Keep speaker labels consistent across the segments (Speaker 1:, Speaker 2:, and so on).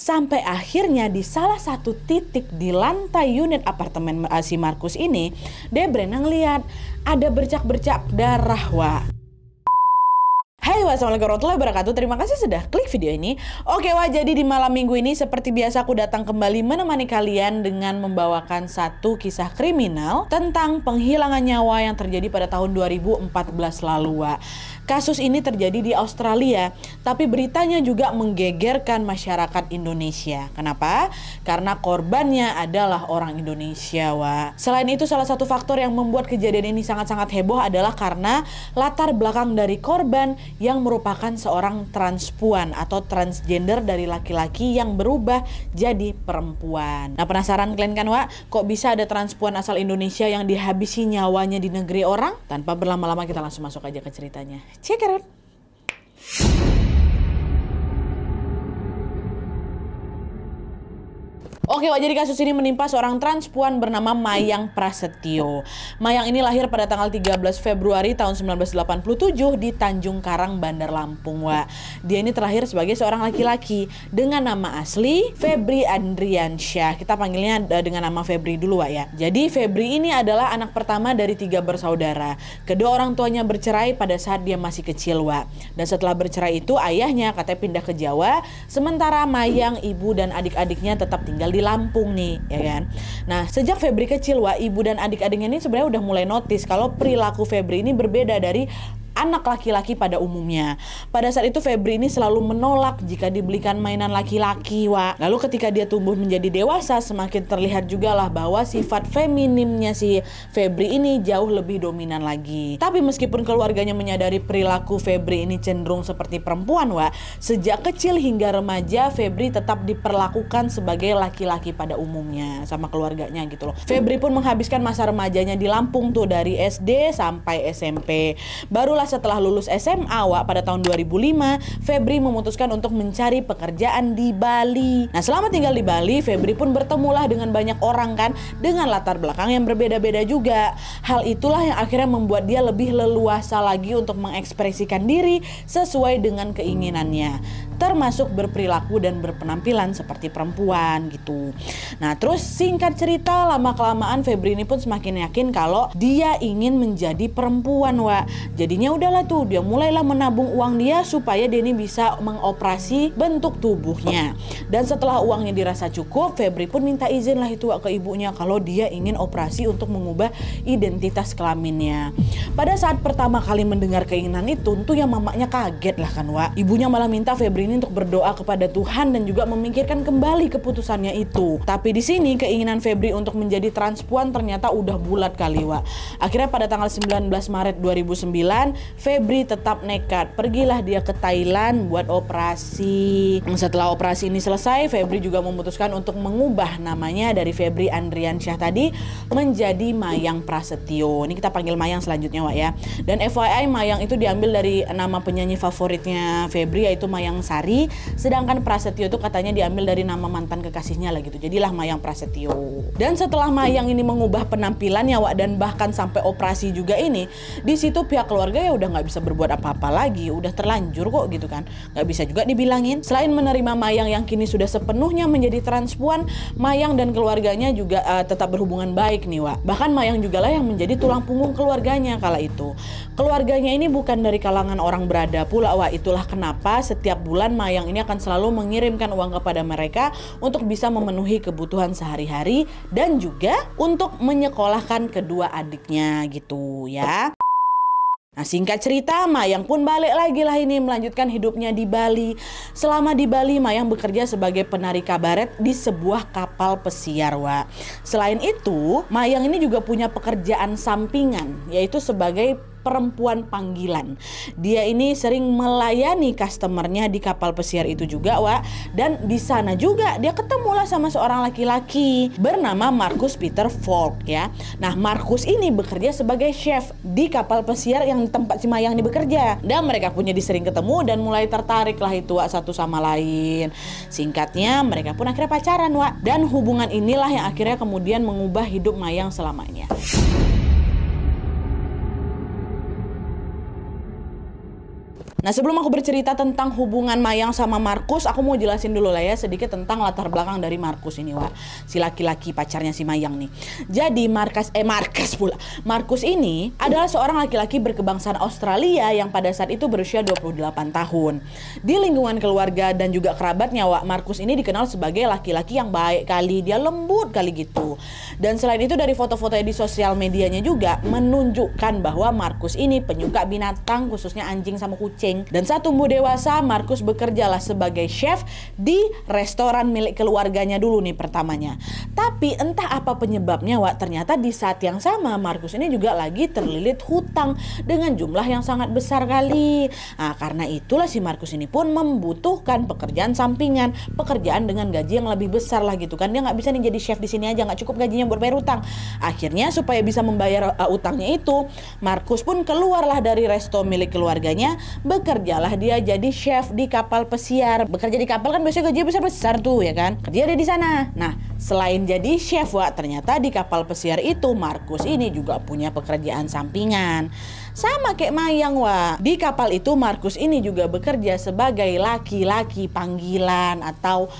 Speaker 1: Sampai akhirnya di salah satu titik di lantai unit apartemen si Markus ini, Debrena ngeliat ada bercak-bercak darah, Wak. Hai, wassalamualaikum warahmatullahi wabarakatuh. Terima kasih sudah klik video ini. Oke, Wak, jadi di malam minggu ini seperti biasa aku datang kembali menemani kalian dengan membawakan satu kisah kriminal tentang penghilangan nyawa yang terjadi pada tahun 2014 lalu, Wak. Kasus ini terjadi di Australia, tapi beritanya juga menggegerkan masyarakat Indonesia. Kenapa? Karena korbannya adalah orang Indonesia, Wak. Selain itu, salah satu faktor yang membuat kejadian ini sangat-sangat heboh adalah karena latar belakang dari korban yang merupakan seorang transpuan atau transgender dari laki-laki yang berubah jadi perempuan. Nah, penasaran kalian kan, Wak? Kok bisa ada transpuan asal Indonesia yang dihabisi nyawanya di negeri orang? Tanpa berlama-lama kita langsung masuk aja ke ceritanya. Check it out. Oke, Wak, jadi kasus ini menimpa seorang transpuan bernama Mayang Prasetyo. Mayang ini lahir pada tanggal 13 Februari tahun 1987 di Tanjung Karang, Bandar Lampung, Wak. Dia ini terlahir sebagai seorang laki-laki dengan nama asli Febri Andriansyah. Kita panggilnya dengan nama Febri dulu, Wak, ya. Jadi Febri ini adalah anak pertama dari 3 bersaudara. Kedua orang tuanya bercerai pada saat dia masih kecil, Wak. Dan setelah bercerai itu ayahnya katanya pindah ke Jawa, sementara Mayang, ibu dan adik-adiknya tetap tinggal di Lampung nih, ya kan. Nah, sejak Febri kecil, Wak, ibu dan adik-adiknya ini sebenarnya udah mulai notice kalau perilaku Febri ini berbeda dari anak laki-laki pada umumnya. Pada saat itu Febri ini selalu menolak jika dibelikan mainan laki-laki, Wak. Lalu ketika dia tumbuh menjadi dewasa, semakin terlihat juga lah bahwa sifat feminimnya si Febri ini jauh lebih dominan lagi. Tapi meskipun keluarganya menyadari perilaku Febri ini cenderung seperti perempuan, Wak, sejak kecil hingga remaja Febri tetap diperlakukan sebagai laki-laki pada umumnya sama keluarganya gitu loh. Febri pun menghabiskan masa remajanya di Lampung tuh dari SD sampai SMP. Barulah setelah lulus SMA, Wak, pada tahun 2005, Febri memutuskan untuk mencari pekerjaan di Bali. Nah, selama tinggal di Bali, Febri pun bertemulah dengan banyak orang kan, dengan latar belakang yang berbeda-beda juga. Hal itulah yang akhirnya membuat dia lebih leluasa lagi untuk mengekspresikan diri sesuai dengan keinginannya, termasuk berperilaku dan berpenampilan seperti perempuan gitu. Nah, terus singkat cerita, lama-kelamaan Febri ini pun semakin yakin kalau dia ingin menjadi perempuan, Wak. Jadinya udahlah tuh, dia mulailah menabung uang dia supaya dia ini bisa mengoperasi bentuk tubuhnya. Dan setelah uangnya dirasa cukup, Febri pun minta izin lah itu, Wak, ke ibunya kalau dia ingin operasi untuk mengubah identitas kelaminnya. Pada saat pertama kali mendengar keinginan itu, tentu ya mamanya kaget lah kan, Wak. Ibunya malah minta Febri ini untuk berdoa kepada Tuhan dan juga memikirkan kembali keputusannya itu. Tapi di sini keinginan Febri untuk menjadi transpuan ternyata udah bulat kali, Wak. Akhirnya pada tanggal 19 Maret 2009, Febri tetap nekat. Pergilah dia ke Thailand buat operasi. Setelah operasi ini selesai, Febri juga memutuskan untuk mengubah namanya dari Febri Andriansyah tadi menjadi Mayang Prasetyo. Ini kita panggil Mayang selanjutnya, Wak, ya. Dan FYI, Mayang itu diambil dari nama penyanyi favoritnya Febri, yaitu Mayang Sari. Sedangkan Prasetyo itu katanya diambil dari nama mantan kekasihnya lah gitu. Jadilah Mayang Prasetyo. Dan setelah Mayang ini mengubah penampilannya, Wak, dan bahkan sampai operasi juga ini, di situ pihak keluarga ya udah nggak bisa berbuat apa-apa lagi, udah terlanjur kok gitu kan, nggak bisa juga dibilangin. Selain menerima Mayang yang kini sudah sepenuhnya menjadi transpuan, Mayang dan keluarganya juga tetap berhubungan baik nih, Wak. Bahkan Mayang juga lah yang menjadi tulang punggung keluarganya kala itu. Keluarganya ini bukan dari kalangan orang berada pula, Wak. Itulah kenapa setiap bulan Mayang ini akan selalu mengirimkan uang kepada mereka untuk bisa memenuhi kebutuhan sehari-hari dan juga untuk menyekolahkan kedua adiknya gitu ya. Nah, singkat cerita, Mayang pun balik lagi lah ini melanjutkan hidupnya di Bali. Selama di Bali, Mayang bekerja sebagai penari kabaret di sebuah kapal pesiar, Wak. Selain itu, Mayang ini juga punya pekerjaan sampingan, yaitu sebagai perempuan panggilan. Dia ini sering melayani customernya di kapal pesiar itu juga, Wak. Dan di sana juga dia ketemulah sama seorang laki-laki bernama Markus Peter Volk, ya. Nah, Markus ini bekerja sebagai chef di kapal pesiar yang tempat si Mayang ini bekerja. Dan mereka punya disering ketemu dan mulai tertarik lah itu, Wak, satu sama lain. Singkatnya, mereka pun akhirnya pacaran, Wak. Dan hubungan inilah yang akhirnya kemudian mengubah hidup Mayang selamanya. Nah, sebelum aku bercerita tentang hubungan Mayang sama Markus, aku mau jelasin dulu lah ya sedikit tentang latar belakang dari Markus ini, Wak. Si laki-laki pacarnya si Mayang nih. Jadi Markus ini adalah seorang laki-laki berkebangsaan Australia yang pada saat itu berusia 28 tahun. Di lingkungan keluarga dan juga kerabatnya, Wak, Markus ini dikenal sebagai laki-laki yang baik kali, dia lembut kali gitu. Dan selain itu dari foto-fotonya di sosial medianya juga menunjukkan bahwa Markus ini penyuka binatang, khususnya anjing sama kucing. Dan saat tumbuh dewasa, Markus bekerjalah sebagai chef di restoran milik keluarganya dulu nih pertamanya. Tapi entah apa penyebabnya, Wak, ternyata di saat yang sama Markus ini juga lagi terlilit hutang dengan jumlah yang sangat besar kali. Nah, karena itulah si Markus ini pun membutuhkan pekerjaan sampingan, pekerjaan dengan gaji yang lebih besar lah gitu kan. Dia nggak bisa nih jadi chef di sini aja, nggak cukup gajinya buat bayar utang. Akhirnya supaya bisa membayar utangnya itu, Markus pun keluarlah dari resto milik keluarganya. Bekerjalah dia jadi chef di kapal pesiar. Bekerja di kapal kan biasanya gaji besar-besar tuh ya kan. Kerja dia di sana. Nah, selain jadi chef, Wak, ternyata di kapal pesiar itu Markus ini juga punya pekerjaan sampingan. Sama kayak Mayang, Wak. Di kapal itu Markus ini juga bekerja sebagai laki-laki panggilan atau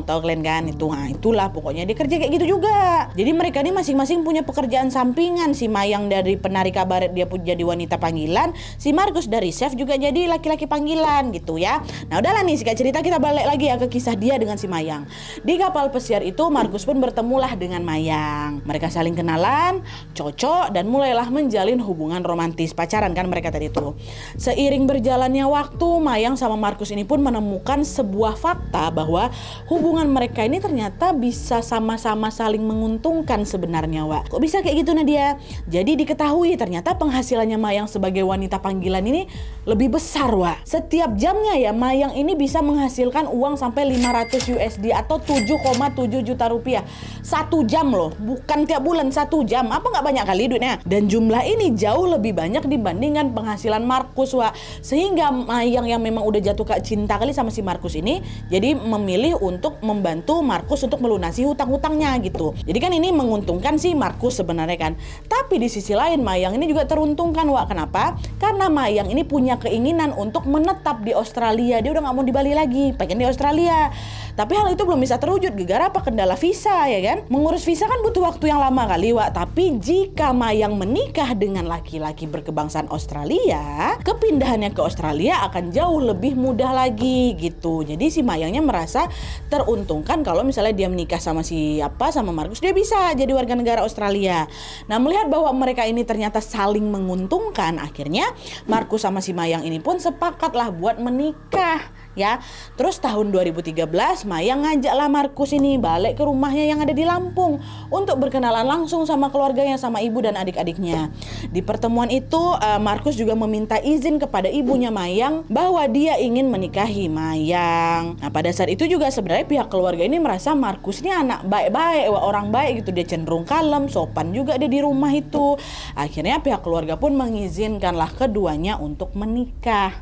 Speaker 1: tahu kalian kan itu. Nah, itulah pokoknya dia kerja kayak gitu juga. Jadi mereka ini masing-masing punya pekerjaan sampingan. Si Mayang dari penari kabaret dia pun jadi wanita panggilan, si Markus dari chef juga jadi laki-laki panggilan gitu ya. Nah, udahlah nih singkat cerita kita balik lagi ya ke kisah dia dengan si Mayang. Di kapal pesiar itu Markus pun bertemulah dengan Mayang. Mereka saling kenalan, cocok, dan mulailah menjalin hubungan romantis, pacaran kan mereka tadi itu. Seiring berjalannya waktu, Mayang sama Markus ini pun menemukan sebuah fakta bahwa hubungan mereka ini ternyata bisa sama-sama saling menguntungkan sebenarnya, Wak. Kok bisa kayak gitu, Nadia? Jadi diketahui ternyata penghasilannya Mayang sebagai wanita panggilan ini lebih besar, Wak. Setiap jamnya ya Mayang ini bisa menghasilkan uang sampai 500 USD atau 7,7 juta rupiah. 1 jam loh, bukan tiap bulan, 1 jam. Apa nggak banyak kali duitnya? Dan jumlah ini jauh lebih banyak dibandingkan penghasilan Markus, Wak. Sehingga Mayang yang memang udah jatuh cinta kali sama si Markus ini, jadi memilih untuk membantu Markus untuk melunasi hutang-hutangnya gitu. Jadi kan ini menguntungkan si Markus sebenarnya kan. Tapi di sisi lain Mayang ini juga teruntungkan, Wak. Kenapa? Karena Mayang ini punya keinginan untuk menetap di Australia. Dia udah nggak mau di Bali lagi, pengen di Australia. Tapi hal itu belum bisa terwujud gara-gara apa? Kendala visa ya kan. Mengurus visa kan butuh waktu yang lama kali, Wak. Tapi jika Mayang menikah dengan laki-laki berkebangsaan Australia, kepindahannya ke Australia akan jauh lebih mudah lagi gitu. Jadi si Mayangnya merasa teruntungkan kalau misalnya dia menikah sama sama Markus, dia bisa jadi warga negara Australia. Nah, melihat bahwa mereka ini ternyata saling menguntungkan, akhirnya Markus sama si Mayang ini pun sepakatlah buat menikah ya. Terus tahun 2013 Mayang ngajaklah Markus ini balik ke rumahnya yang ada di Lampung untuk berkenalan langsung sama keluarganya, sama ibu dan adik-adiknya. Di pertemuan itu Markus juga meminta izin kepada ibunya Mayang bahwa dia ingin menikahi Mayang. Nah, pada saat itu juga sebenarnya pihak keluarga ini merasa Markus ini anak baik-baik, orang baik gitu. Dia cenderung kalem, sopan juga dia di rumah itu. Akhirnya pihak keluarga pun mengizinkanlah keduanya untuk menikah.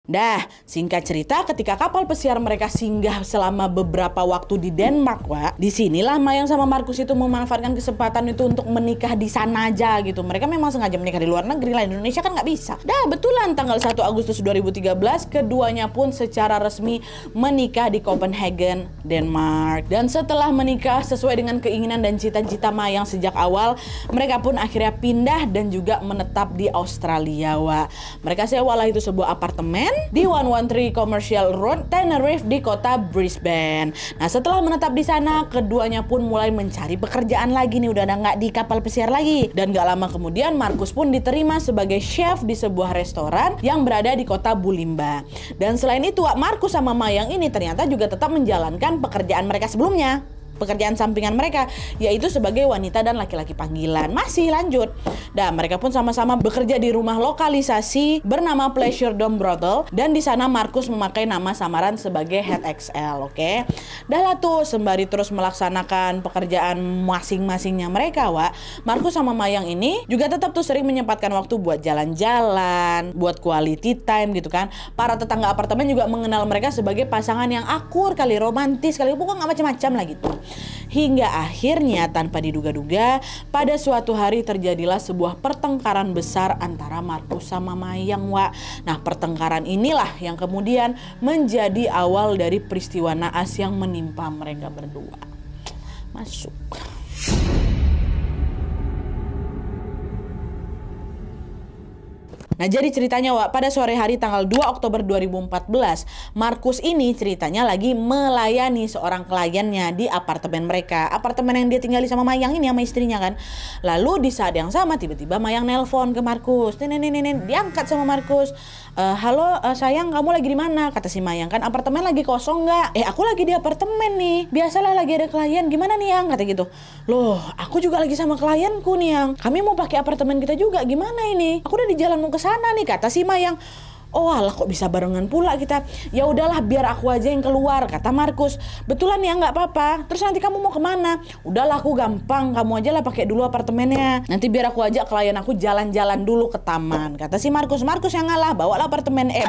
Speaker 1: Dah, singkat cerita, ketika kapal pesiar mereka singgah selama beberapa waktu di Denmark, Wak, disinilah Mayang sama Markus itu memanfaatkan kesempatan itu untuk menikah di sana aja gitu. Mereka memang sengaja menikah di luar negeri lah, di Indonesia kan nggak bisa. Dah, betulan tanggal 1 Agustus 2013 keduanya pun secara resmi menikah di Copenhagen, Denmark. Dan setelah menikah sesuai dengan keinginan dan cita-cita Mayang sejak awal, mereka pun akhirnya pindah dan juga menetap di Australia, Wak. Mereka sewalah itu sebuah apartemen di 113 Commercial Road, Tenerife di kota Brisbane. Nah, setelah menetap di sana, keduanya pun mulai mencari pekerjaan lagi nih, udah nggak di kapal pesiar lagi. Dan gak lama kemudian Markus pun diterima sebagai chef di sebuah restoran yang berada di kota Bulimba. Dan selain itu, Markus sama Mayang ini ternyata juga tetap menjalankan pekerjaan mereka sebelumnya, pekerjaan sampingan mereka, yaitu sebagai wanita dan laki-laki panggilan. Masih lanjut. Dan mereka pun sama-sama bekerja di rumah lokalisasi bernama Pleasure Dome Brothel, dan di sana Markus memakai nama samaran sebagai Head XL, oke? Dah lah tuh, sembari terus melaksanakan pekerjaan masing-masingnya mereka, Wak, Markus sama Mayang ini juga tetap tuh sering menyempatkan waktu buat jalan-jalan, buat quality time gitu kan. Para tetangga apartemen juga mengenal mereka sebagai pasangan yang akur kali, romantis kali, pokoknya nggak macam-macam lah gitu. Hingga akhirnya tanpa diduga-duga pada suatu hari terjadilah sebuah pertengkaran besar antara Markus sama Mayang, Wak. Nah, pertengkaran inilah yang kemudian menjadi awal dari peristiwa naas yang menimpa mereka berdua. Masuk. Nah, jadi ceritanya, Wak, pada sore hari tanggal 2 Oktober 2014, Markus ini ceritanya lagi melayani seorang kliennya di apartemen mereka. Apartemen yang dia tinggali sama Mayang ini, sama istrinya kan. Lalu di saat yang sama tiba-tiba Mayang nelpon ke Markus. Diangkat sama Markus. Halo sayang, kamu lagi di mana? Kata si Mayang kan, apartemen lagi kosong nggak? Aku lagi di apartemen nih. Biasalah lagi ada klien. Gimana nih Yang? Kata gitu. Loh, aku juga lagi sama klienku nih Yang. Kami mau pakai apartemen kita juga. Gimana ini? Aku udah di jalan mau ke sana nih, kata si Mayang. Oh alah, kok bisa barengan pula kita. Ya udahlah, biar aku aja yang keluar, kata Markus. Betulan ya, nggak apa-apa. Terus nanti kamu mau kemana? Udahlah, aku gampang, kamu aja lah pakai dulu apartemennya. Nanti biar aku ajak klien aku jalan-jalan dulu ke taman, kata si Markus. Markus yang ngalah, bawalah apartemennya.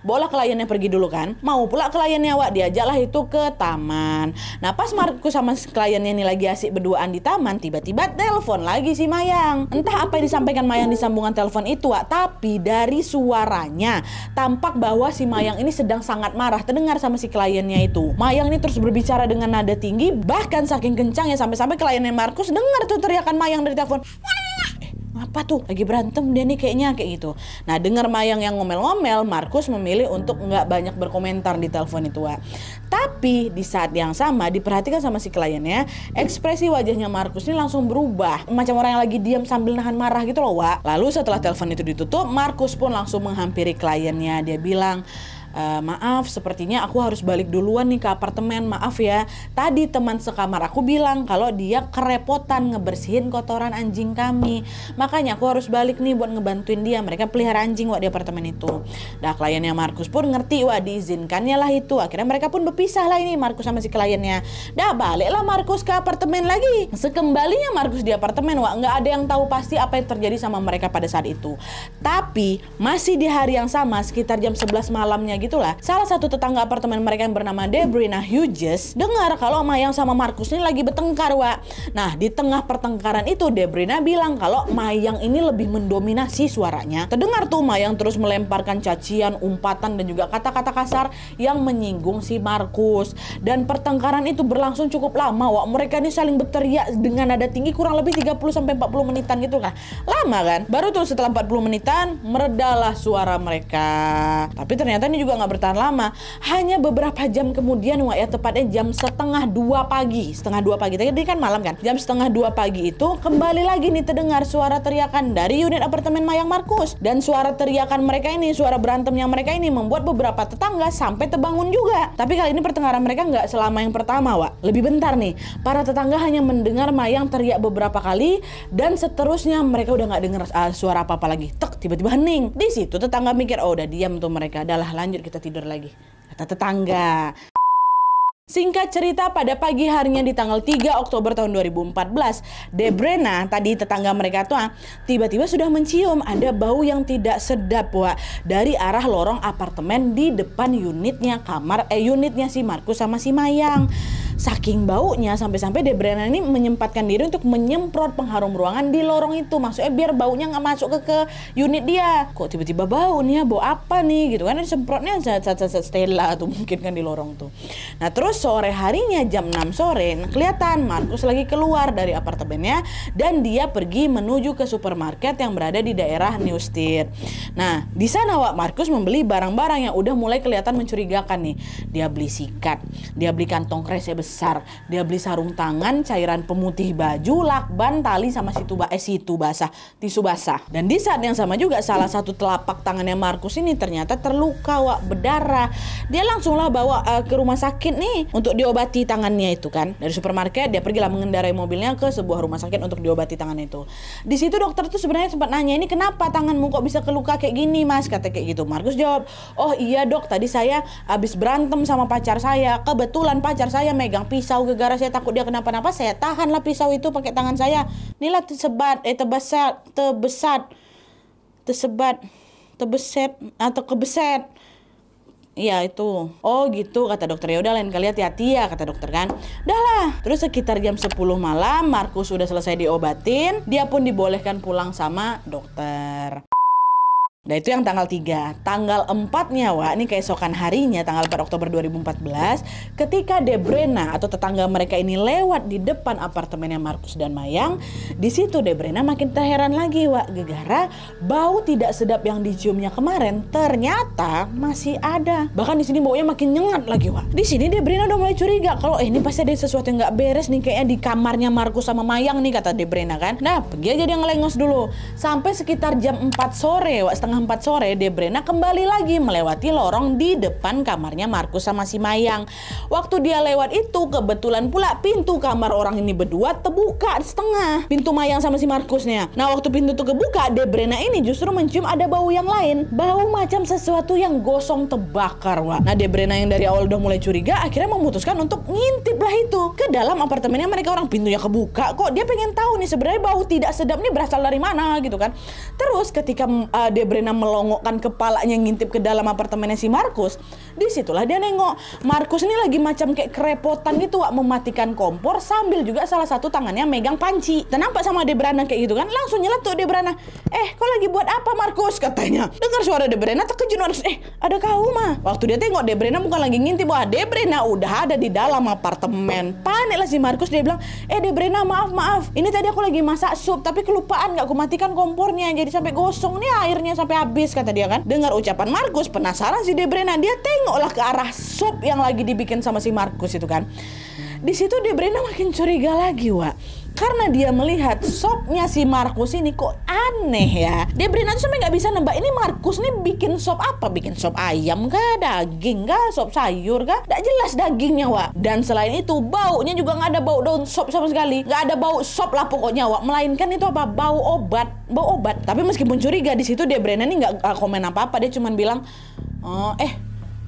Speaker 1: Bawalah kliennya pergi dulu kan. Mau pula kliennya, Wak, diajaklah itu ke taman. Nah, pas Markus sama kliennya ini lagi asik berduaan di taman, tiba-tiba telepon lagi si Mayang. Entah apa yang disampaikan Mayang di sambungan telepon itu, Wak, tapi dari suaranya tampak bahwa si Mayang ini sedang sangat marah, terdengar sama si kliennya itu. Mayang ini terus berbicara dengan nada tinggi, bahkan saking kencangnya sampai-sampai kliennya Markus dengar tuh teriakan Mayang dari telepon. Apa tuh? Lagi berantem dia nih kayaknya, kayak gitu. Nah, dengar Mayang yang ngomel-ngomel, Markus memilih untuk nggak banyak berkomentar di telepon itu, Wak. Tapi di saat yang sama diperhatikan sama si kliennya, ekspresi wajahnya Markus ini langsung berubah, macam orang yang lagi diam sambil nahan marah gitu loh, Wak. Lalu setelah telepon itu ditutup, Markus pun langsung menghampiri kliennya. Dia bilang, maaf, sepertinya aku harus balik duluan nih ke apartemen. Maaf ya, tadi teman sekamar aku bilang kalau dia kerepotan ngebersihin kotoran anjing kami. Makanya aku harus balik nih buat ngebantuin dia. Mereka pelihara anjing, Wak, di apartemen itu. Nah, kliennya Markus pun ngerti, Wak, diizinkannya lah itu. Akhirnya mereka pun berpisah lah ini, Markus sama si kliennya. Dah baliklah Markus ke apartemen lagi. Sekembalinya Markus di apartemen, Wak, nggak ada yang tahu pasti apa yang terjadi sama mereka pada saat itu. Tapi masih di hari yang sama, sekitar jam 11 malamnya gitulah, salah satu tetangga apartemen mereka yang bernama Debrina Hughes dengar kalau Mayang sama Markus ini lagi bertengkar, Wak. Nah, di tengah pertengkaran itu Debrina bilang kalau Mayang ini lebih mendominasi suaranya. Terdengar tuh Mayang terus melemparkan cacian, umpatan dan juga kata-kata kasar yang menyinggung si Markus. Dan pertengkaran itu berlangsung cukup lama, Wak. Mereka ini saling berteriak dengan nada tinggi kurang lebih 30-40 menitan gitu kan. Lama kan? Baru tuh setelah 40 menitan meredalah suara mereka. Tapi ternyata ini juga nggak bertahan lama, hanya beberapa jam kemudian, Wak, ya, tepatnya jam setengah 2 pagi, tadi kan malam kan, jam setengah 2 pagi itu kembali lagi nih terdengar suara teriakan dari unit apartemen Mayang Markus. Dan suara teriakan mereka ini, suara berantemnya mereka ini membuat beberapa tetangga sampai terbangun juga. Tapi kali ini pertengkaran mereka nggak selama yang pertama, Wak, lebih bentar nih. Para tetangga hanya mendengar Mayang teriak beberapa kali dan seterusnya mereka udah nggak dengar suara apa-apa lagi. Tek, tiba-tiba hening. Di situ tetangga mikir, oh udah diam tuh mereka, adalah lanjut kita tidur lagi, kata tetangga. Singkat cerita, pada pagi harinya di tanggal 3 Oktober tahun 2014, Debrina, tadi tetangga mereka tuh, tiba-tiba sudah mencium ada bau yang tidak sedap, Wak, dari arah lorong apartemen di depan unitnya si Markus sama si Mayang. Saking baunya sampai-sampai Debrina ini menyempatkan diri untuk menyemprot pengharum ruangan di lorong itu. Maksudnya biar baunya nggak masuk ke unit dia. Kok tiba-tiba bau nih ya, bau apa nih gitu kan. Disemprotnya Stella tuh mungkin kan di lorong tuh. Nah, terus sore harinya jam 6 sore kelihatan Markus lagi keluar dari apartemennya dan dia pergi menuju ke supermarket yang berada di daerah Newstead. Nah, di sana, Wak, Markus membeli barang-barang yang udah mulai kelihatan mencurigakan nih. Dia beli sikat, dia beli kantong kresek besar, dia beli sarung tangan, cairan pemutih baju, lakban, tali sama tisu basah. Dan di saat yang sama juga salah satu telapak tangannya Markus ini ternyata terluka, Wak, berdarah. Dia langsunglah bawa ke rumah sakit nih untuk diobati tangannya itu kan. Dari supermarket dia pergilah mengendarai mobilnya ke sebuah rumah sakit untuk diobati tangan itu. Di situ dokter tuh sebenarnya sempat nanya, ini kenapa tanganmu kok bisa keluka kayak gini, Mas? Kata kayak gitu. Markus jawab, oh iya dok, tadi saya habis berantem sama pacar saya. Kebetulan pacar saya megang pisau, gara-gara saya takut dia kenapa-napa, saya tahanlah pisau itu pakai tangan saya. Inilah kebeset. Iya itu. Oh gitu kata dokter. Ya udah lain kali hati-hati ya kata dokter kan. Dah lah. Terus sekitar jam 10 malam Markus sudah selesai diobatin. Dia pun dibolehkan pulang sama dokter. Nah itu yang tanggal 3. Tanggal 4-nya Wak, ini keesokan harinya tanggal 4 Oktober 2014, ketika Debrena atau tetangga mereka ini lewat di depan apartemennya Markus dan Mayang, di situ Debrena makin terheran lagi Wak, gegara bau tidak sedap yang diciumnya kemarin ternyata masih ada. Bahkan di sini baunya makin nyengat lagi Wak. Di sini Debrena udah mulai curiga kalau ini pasti ada sesuatu yang nggak beres nih kayaknya di kamarnya Markus sama Mayang nih kata Debrena kan. Nah pergi aja dia ngelengos dulu sampai sekitar jam 4 sore Wak, setengah 4 sore Debrena kembali lagi melewati lorong di depan kamarnya Markus sama si Mayang. Waktu dia lewat itu kebetulan pula pintu kamar orang ini berdua terbuka setengah, pintu Mayang sama si Markusnya. Nah waktu pintu itu kebuka Debrena ini justru mencium ada bau yang lain, bau macam sesuatu yang gosong terbakar Wak. Nah Debrena yang dari awal udah mulai curiga akhirnya memutuskan untuk ngintip lah itu ke dalam apartemennya mereka, orang pintunya kebuka kok, dia pengen tahu nih sebenarnya bau tidak sedap ini berasal dari mana gitu kan. Terus ketika Debrena melongokkan kepalanya ngintip ke dalam apartemennya si Markus, disitulah dia nengok Markus ini lagi macam kayak kerepotan gitu Wak, mematikan kompor sambil juga salah satu tangannya megang panci. Dan nampak sama Debrena kayak gitu kan, langsung nyeletuk Debrena, kau lagi buat apa Markus katanya. Dengar suara Debrena terkejut Markus, ada kau mah. Waktu dia tengok Debrena bukan lagi ngintip, wah Debrena udah ada di dalam apartemen. Panik lah si Markus, dia bilang, Debrena maaf, ini tadi aku lagi masak sup tapi kelupaan gak aku matikan kompornya jadi sampai gosong nih airnya sampai habis kata dia kan. Dengar ucapan Markus, penasaran si Debrena, dia tengoklah ke arah sup yang lagi dibikin sama si Markus itu kan. Di situ Debrena makin curiga lagi Wak, karena dia melihat sopnya si Markus ini kok aneh ya. Debrena tuh sampai nggak bisa nebak ini Markus nih bikin sop apa, bikin sop ayam kah, daging kah, sop sayur kah, nggak jelas dagingnya Wak. Dan selain itu baunya juga nggak ada bau daun sop sama sekali, nggak ada bau sop lah pokoknya Wak, melainkan itu apa, bau obat. Tapi meskipun curiga di situ Debrena nih nggak komen apa-apa, dia cuma bilang,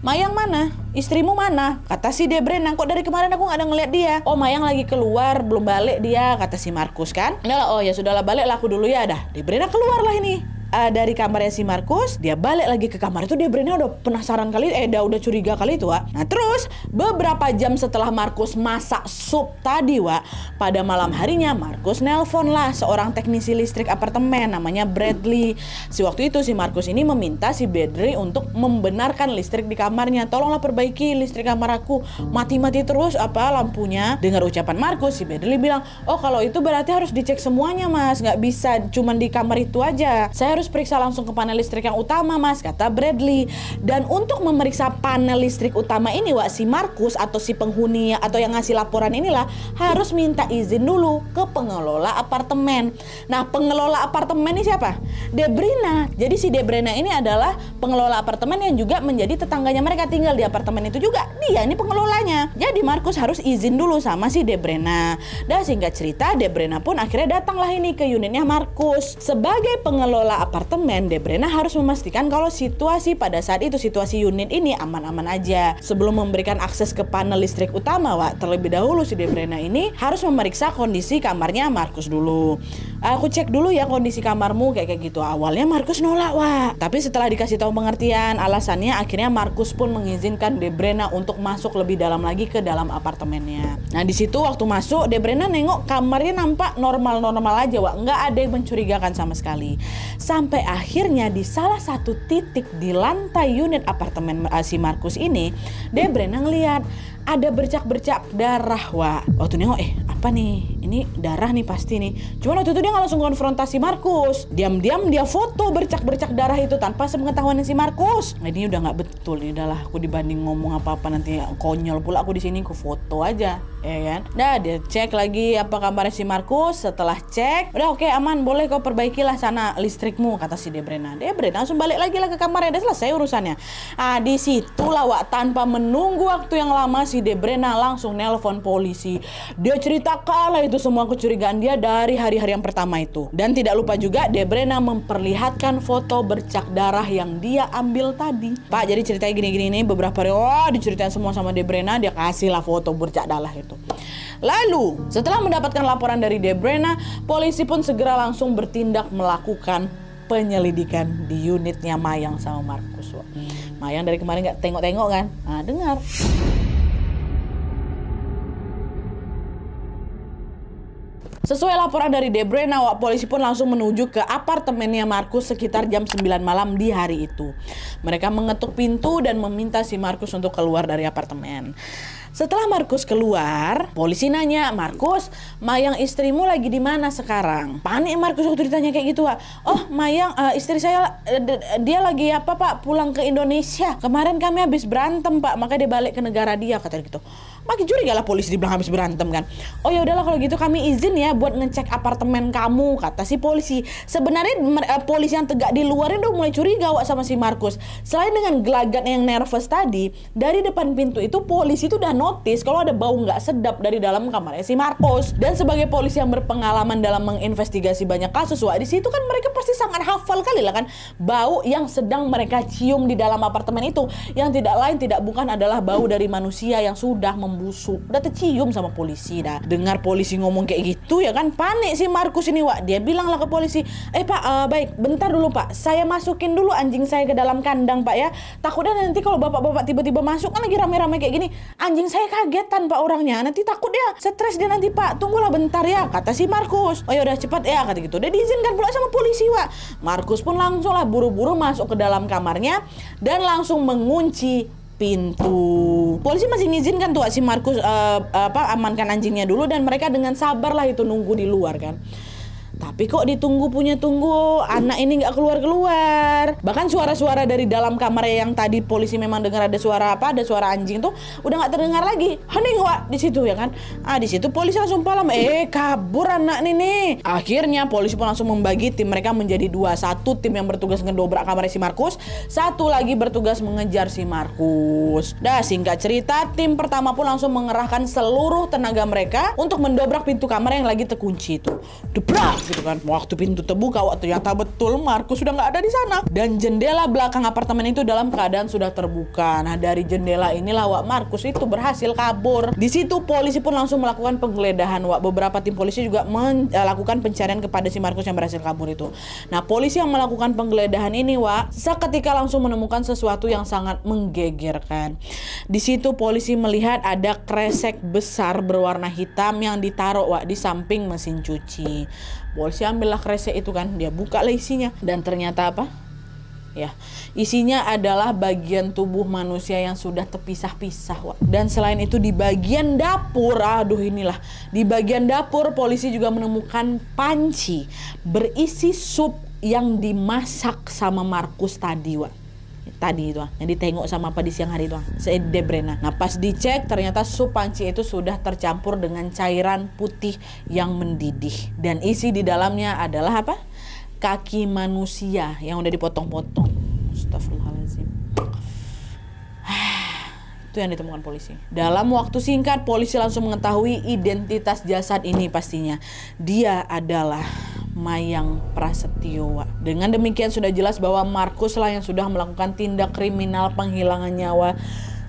Speaker 1: Mayang mana? Istrimu mana? Kata si Debrena, kok dari kemarin aku gak ada ngeliat dia. Oh Mayang lagi keluar, belum balik dia, kata si Markus kan. Udah, ya sudahlah balik lah aku dulu ya. Dah Debrena keluar lah ini dari kamarnya si Markus, dia balik lagi ke kamar itu. Debrena udah penasaran kali, udah curiga kali itu Wak. Nah terus beberapa jam setelah Markus masak sup tadi Wak, pada malam harinya Markus nelpon lah seorang teknisi listrik apartemen namanya Bradley. Waktu itu si Markus ini meminta si Bradley untuk membenarkan listrik di kamarnya. Tolonglah perbaiki listrik kamar aku, mati-mati terus lampunya. Dengar ucapan Markus, si Bradley bilang, oh kalau itu berarti harus dicek semuanya mas, nggak bisa cuman di kamar itu aja, saya harus periksa langsung ke panel listrik yang utama mas, kata Bradley. Dan untuk memeriksa panel listrik utama ini Wak, si Markus atau si penghuni atau yang ngasih laporan inilah harus minta izin dulu ke pengelola apartemen. Nah pengelola apartemen ini siapa? Debrena. Jadi si Debrena ini adalah pengelola apartemen yang juga menjadi tetangganya mereka, tinggal di apartemen itu juga, dia ini pengelolanya. Jadi Markus harus izin dulu sama si Debrena. Dan singkat cerita Debrena pun akhirnya datanglah ini ke unitnya Markus. Sebagai pengelola apartemen, Debrena harus memastikan kalau situasi pada saat itu, situasi unit ini aman-aman aja. Sebelum memberikan akses ke panel listrik utama Wak, terlebih dahulu si Debrena ini harus memeriksa kondisi kamarnya Markus dulu. Aku cek dulu ya kondisi kamarmu kayak gitu. Awalnya Markus nolak Wak, tapi setelah dikasih tahu pengertian alasannya, akhirnya Markus pun mengizinkan Debrena untuk masuk lebih dalam lagi ke dalam apartemennya. Nah di situ waktu masuk Debrena nengok kamarnya nampak normal-normal aja Wak, nggak ada yang mencurigakan sama sekali. Sampai akhirnya di salah satu titik di lantai unit apartemen si Markus ini, Debrena ngeliat ada bercak-bercak darah Wak. Waktu nengok, apa nih? Ini darah nih pasti nih. Cuman waktu itu dia nggak langsung konfrontasi Markus. Diam-diam dia foto bercak-bercak darah itu tanpa sepengetahuan si Markus. Nah, ini udah nggak betul nih, udahlah aku dibanding ngomong apa-apa nanti konyol pula aku di sini, aku foto aja, ya kan? Nah dia cek lagi apa kabarnya si Markus. Setelah cek, udah oke, aman, boleh kau perbaikilah sana listrikmu, kata si Debrena. Debrena langsung balik lagi lah ke kamarnya, udah selesai urusannya. Ah di situlah Wak, tanpa menunggu waktu yang lama si Debrena langsung nelpon polisi. Dia ceritakan lah itu semua kecurigaan dia dari hari-hari yang pertama itu. Dan tidak lupa juga Debrena memperlihatkan foto bercak darah yang dia ambil tadi. Pak, jadi ceritanya gini-gini nih, beberapa hari diceritain semua sama Debrena, dia kasih lah foto bercak darah itu. Lalu setelah mendapatkan laporan dari Debrena, polisi pun segera langsung bertindak melakukan penyelidikan di unitnya Mayang sama Markus. Mayang dari kemarin nggak tengok-tengok kan? Nah, dengar. Sesuai laporan dari Debrena, polisi pun langsung menuju ke apartemennya Markus sekitar jam 9 malam di hari itu. Mereka mengetuk pintu dan meminta si Markus untuk keluar dari apartemen. Setelah Markus keluar, polisi nanya, "Markus, Mayang istrimu lagi di mana sekarang?" Panik Markus waktu ditanya kayak gitu, Wak. "Oh, Mayang, istri saya dia lagi apa, Pak? Pulang ke Indonesia. Kemarin kami habis berantem, Pak, makanya dia balik ke negara dia," katanya gitu. Makin curiga lah polisi dibilang habis berantem kan. "Oh ya udahlah kalau gitu kami izin ya buat ngecek apartemen kamu," kata si polisi. Sebenarnya polisi yang tegak di luar itu mulai curiga, Wak, sama si Markus. Selain dengan gelagat yang nervous tadi, dari depan pintu itu polisi itu udah notice kalau ada bau nggak sedap dari dalam kamarnya si Markus. Dan sebagai polisi yang berpengalaman dalam menginvestigasi banyak kasus, Wak, di situ kan mereka pasti sangat hafal kali lah kan bau yang sedang mereka cium di dalam apartemen itu, yang tidak lain tidak bukan adalah bau dari manusia yang sudah membusuk. Udah tercium sama polisi dah. Dengar polisi ngomong kayak gitu ya kan, panik si Markus ini, Wak. Dia bilang lah ke polisi, "Pak, baik, bentar dulu, Pak. Saya masukin dulu anjing saya ke dalam kandang, Pak ya. Takutnya nanti kalau bapak-bapak tiba-tiba masuk kan lagi rame-rame kayak gini, anjing saya kagetan, Pak, orangnya. Nanti takut dia stres dia nanti, Pak. Tunggulah bentar ya," kata si Markus. "Oh ya udah cepat ya," kata gitu. Udah diizinkan pula sama polisi, Wak. Markus pun langsung lah buru-buru masuk ke dalam kamarnya dan langsung mengunci pintu. Polisi masih ngizinkan tuh si Markus amankan anjingnya dulu, dan mereka dengan sabar lah itu nunggu di luar kan. Tapi kok ditunggu anak ini nggak keluar-keluar. Bahkan suara-suara dari dalam kamar yang tadi polisi memang dengar ada suara anjing tuh udah nggak terdengar lagi. Hening, Wak, di situ ya kan. Di situ polisi langsung paham, kabur anak nih. Akhirnya polisi pun langsung membagi tim mereka menjadi dua. Satu tim yang bertugas ngedobrak kamar si Markus, satu lagi bertugas mengejar si Markus. Singkat cerita, tim pertama pun langsung mengerahkan seluruh tenaga mereka untuk mendobrak pintu kamar yang lagi terkunci itu. Debrak gitu kan. Waktu pintu terbuka, ternyata betul Markus sudah nggak ada di sana, dan jendela belakang apartemen itu dalam keadaan sudah terbuka. Nah, dari jendela inilah, Wak, Markus itu berhasil kabur. Di situ polisi pun langsung melakukan penggeledahan, Wak. Beberapa tim polisi juga melakukan pencarian kepada si Markus yang berhasil kabur itu. Nah, polisi yang melakukan penggeledahan ini, Wak, seketika langsung menemukan sesuatu yang sangat menggegerkan. Di situ polisi melihat ada kresek besar berwarna hitam yang ditaruh, Wak, di samping mesin cuci. Polisi ambillah kresek itu kan, dia buka lah isinya, dan ternyata apa? Ya, isinya adalah bagian tubuh manusia yang sudah terpisah-pisah, Wak. Dan selain itu di bagian dapur, di bagian dapur polisi juga menemukan panci berisi sup yang dimasak sama Markus tadi, Wak. Tadi itu yang ditengok sama apa di siang hari itu, Debrena. Nah, pas dicek ternyata sup panci itu sudah tercampur dengan cairan putih yang mendidih, dan isi di dalamnya adalah apa? Kaki manusia yang udah dipotong-potong. Astagfirullahaladzim. Itu yang ditemukan polisi. Dalam waktu singkat polisi langsung mengetahui identitas jasad ini pastinya. Dia adalah Mayang Prasetyo, Wak. Dengan demikian sudah jelas bahwa Markus lah yang sudah melakukan tindak kriminal penghilangan nyawa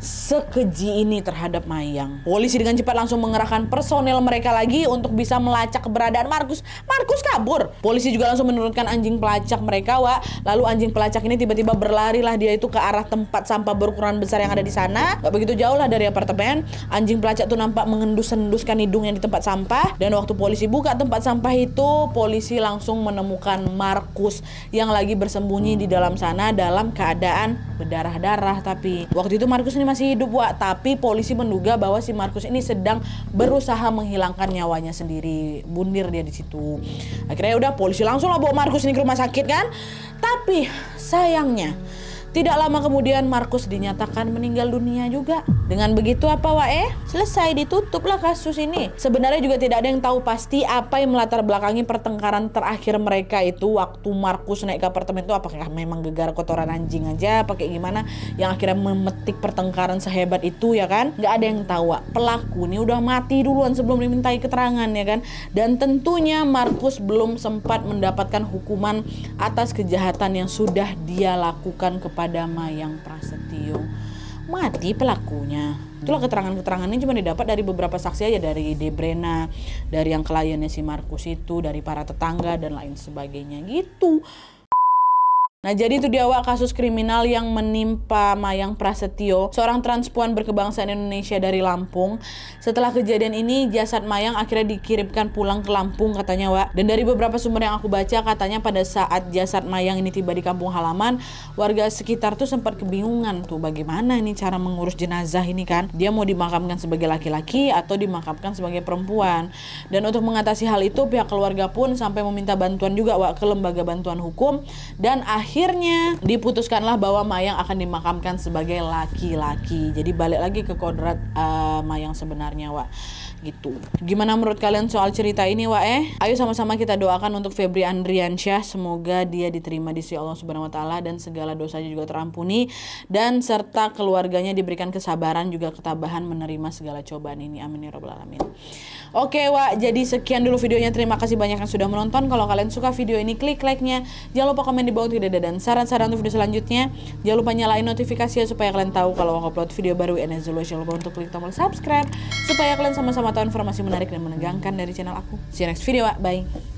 Speaker 1: sekeji ini terhadap Mayang. Polisi dengan cepat langsung mengerahkan personel mereka lagi untuk bisa melacak keberadaan Markus. Markus kabur. Polisi juga langsung menurunkan anjing pelacak mereka, Wak. Lalu anjing pelacak ini tiba-tiba berlari lah dia itu ke arah tempat sampah berukuran besar yang ada di sana. Gak begitu jauh lah dari apartemen. Anjing pelacak tuh nampak mengendus-enduskan hidungnya di tempat sampah. Dan waktu polisi buka tempat sampah itu, polisi langsung menemukan Markus yang lagi bersembunyi di dalam sana dalam keadaan berdarah-darah. Tapi waktu itu Markus ini masih hidup, Wak, tapi polisi menduga bahwa si Markus ini sedang berusaha menghilangkan nyawanya sendiri. Bundir dia di situ. Akhirnya udah polisi langsung lah bawa Markus ini ke rumah sakit kan. Tapi sayangnya tidak lama kemudian Markus dinyatakan meninggal dunia juga. Dengan begitu apa, Wak, selesai, ditutuplah kasus ini. Sebenarnya juga tidak ada yang tahu pasti apa yang melatar belakangi pertengkaran terakhir mereka itu waktu Markus naik ke apartemen itu. Apakah memang gegara kotoran anjing aja, pakai gimana yang akhirnya memetik pertengkaran sehebat itu ya kan? Nggak ada yang tahu, Wak. Pelaku ini udah mati duluan sebelum dimintai keterangan ya kan. Dan tentunya Markus belum sempat mendapatkan hukuman atas kejahatan yang sudah dia lakukan kepada Mayang Prasetyo. Mati pelakunya. Itulah keterangan-keterangannya cuma didapat dari beberapa saksi aja, dari Debrena, dari yang kliennya si Markus itu, dari para tetangga dan lain sebagainya gitu. Nah, jadi itu dia Wak, kasus kriminal yang menimpa Mayang Prasetyo, seorang transpuan berkebangsaan Indonesia dari Lampung. Setelah kejadian ini, jasad Mayang akhirnya dikirimkan pulang ke Lampung katanya Wak. Dan dari beberapa sumber yang aku baca, katanya pada saat jasad Mayang ini tiba di kampung halaman, warga sekitar tuh sempat kebingungan tuh bagaimana ini cara mengurus jenazah ini kan. Dia mau dimakamkan sebagai laki-laki atau dimakamkan sebagai perempuan. Dan untuk mengatasi hal itu, pihak keluarga pun sampai meminta bantuan juga Wak ke lembaga bantuan hukum, dan akhirnya diputuskanlah bahwa Mayang akan dimakamkan sebagai laki-laki. Jadi balik lagi ke kodrat Mayang sebenarnya Wak, gitu. Gimana menurut kalian soal cerita ini Wak? Ayo sama-sama kita doakan untuk Febri Andriansyah, semoga dia diterima di sisi Allah Subhanahu wa taala dan segala dosanya juga terampuni, dan serta keluarganya diberikan kesabaran juga ketabahan menerima segala cobaan ini. Amin ya rabbal alamin. Oke Wak, jadi sekian dulu videonya. Terima kasih banyak yang sudah menonton. Kalau kalian suka video ini, klik like-nya. Jangan lupa komen di bawah tidak ada dan saran-saran untuk video selanjutnya. Jangan lupa nyalain notifikasi supaya kalian tahu kalau aku upload video baru. And as always, jangan lupa untuk klik tombol subscribe supaya kalian sama-sama tahu informasi menarik dan menegangkan dari channel aku. See you next video Wak, bye.